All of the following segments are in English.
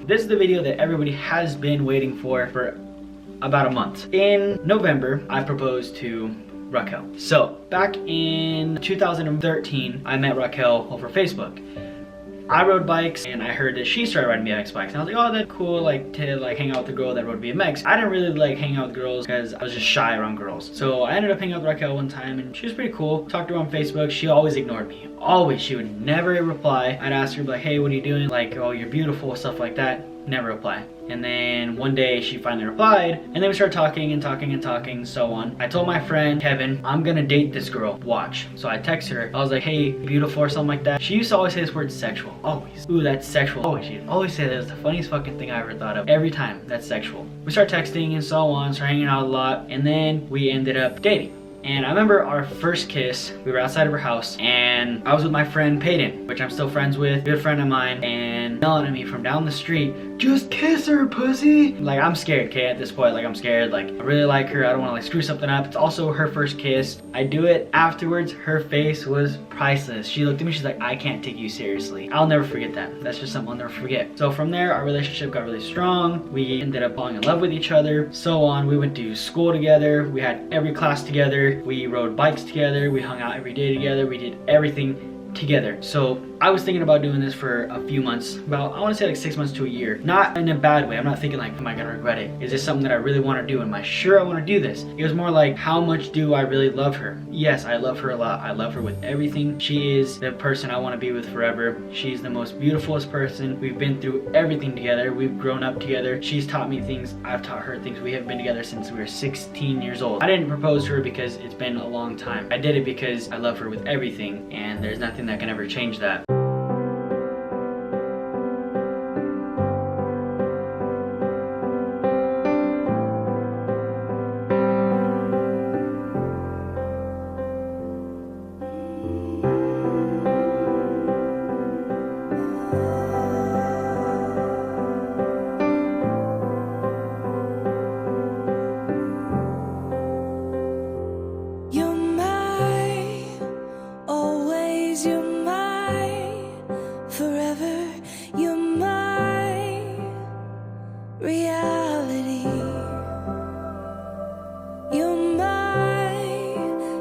This is the video that everybody has been waiting for about a month. In November, I proposed to Raquel. So back in 2013, I met Raquel over Facebook. I rode bikes and I heard that she started riding BMX bikes and I was like, oh, that's cool, like to like hang out with a girl that rode BMX. I didn't really like hanging out with girls because I was just shy around girls. So I ended up hanging out with Raquel one time and she was pretty cool. Talked to her on Facebook. She always ignored me. Always. She would never reply. I'd ask her like, hey, what are you doing? Like, oh, you're beautiful, stuff like that. Never reply. And then one day she finally replied and then we started talking and talking and talking, so on. I told my friend Kevin, I'm gonna date this girl, watch. So I text her, I was like, hey, beautiful or something like that. She used to always say this word sexual, always. Ooh, that's sexual. Always, she'd always say that. It was the funniest fucking thing I ever thought of. Every time, that's sexual. We start texting and so on, start hanging out a lot, and then we ended up dating. And I remember our first kiss, we were outside of her house and I was with my friend Peyton, which I'm still friends with, good friend of mine, and yelling at me from down the street, just kiss her, pussy. Like, I'm scared, okay, at this point, like I'm scared, like I really like her, I don't wanna like screw something up. It's also her first kiss. I do it afterwards, her face was priceless. She looked at me, she's like, I can't take you seriously. I'll never forget that. That's just something I'll never forget. So from there, our relationship got really strong. We ended up falling in love with each other, so on. We went to school together, we had every class together. We rode bikes together, we hung out every day together, we did everything together. So I was thinking about doing this for a few months, about, I want to say like 6 months to a year. Not in a bad way. I'm not thinking like, am I gonna regret it? Is this something that I really want to do? Am I sure I want to do this? It was more like, how much do I really love her? Yes, I love her a lot. I love her with everything. She is the person I want to be with forever. She's the most beautifulest person. We've been through everything together. We've grown up together. She's taught me things. I've taught her things. We have been together since we were 16 years old. I didn't propose to her because it's been a long time. I did it because I love her with everything, and there's nothing that can ever change that.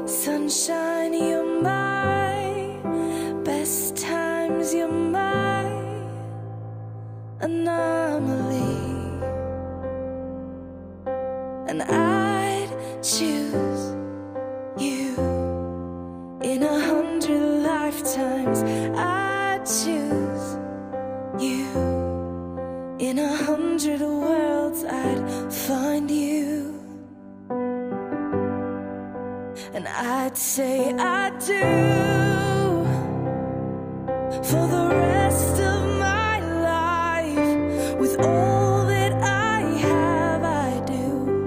Sunshine, you're my best times, you're my anomaly, and I'd choose you in 100 lifetimes. I'd choose you in 100 worlds. I'd find you. And I'd say I do for the rest of my life. With all that I have, I do.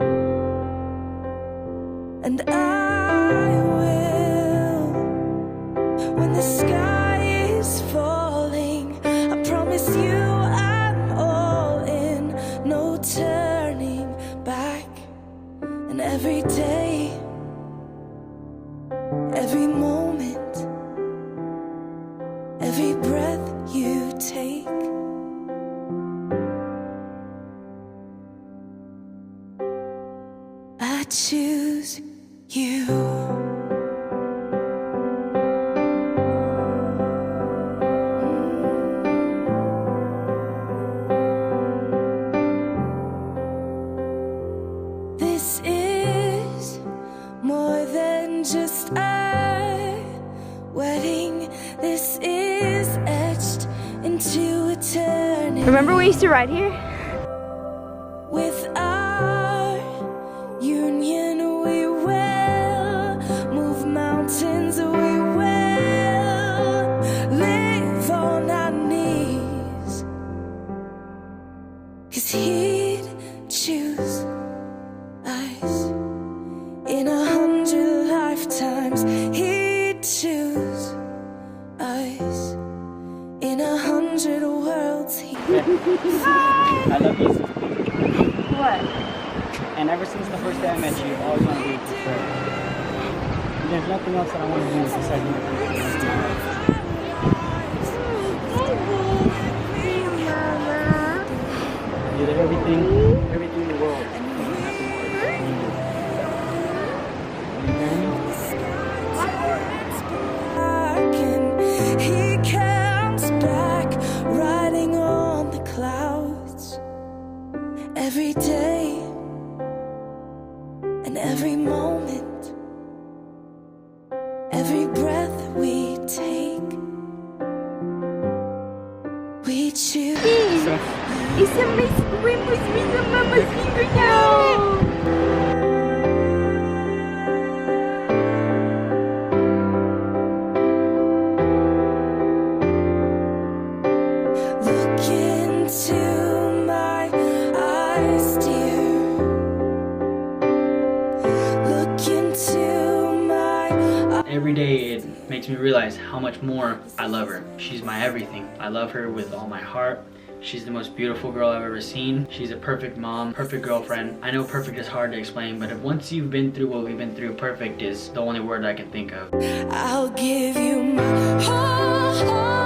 And I will, when the sky is falling, I promise you I'm all in, no turning back. And every day, every moment, every breath you take, I choose you. This is more than just a wedding. This is etched into eternity. Remember we used to ride here? With our union, we will move mountains. We will live on our knees. 'Cause he'd choose us in 100 lifetimes. He'd choose us in 100 worlds. I love you. What? And ever since the first day I met you, I always want to be with you forever. There's nothing else that I want to do besides every day and every moment, every breath we take, we choose. Esse é mais legal. Look into my eyes, dear. Look into my eyes. Every day it makes me realize how much more I love her. She's my everything. I love her with all my heart. She's the most beautiful girl I've ever seen. She's a perfect mom, perfect girlfriend. I know perfect is hard to explain, but if once you've been through what we've been through, perfect is the only word I can think of. I'll give you my whole heart.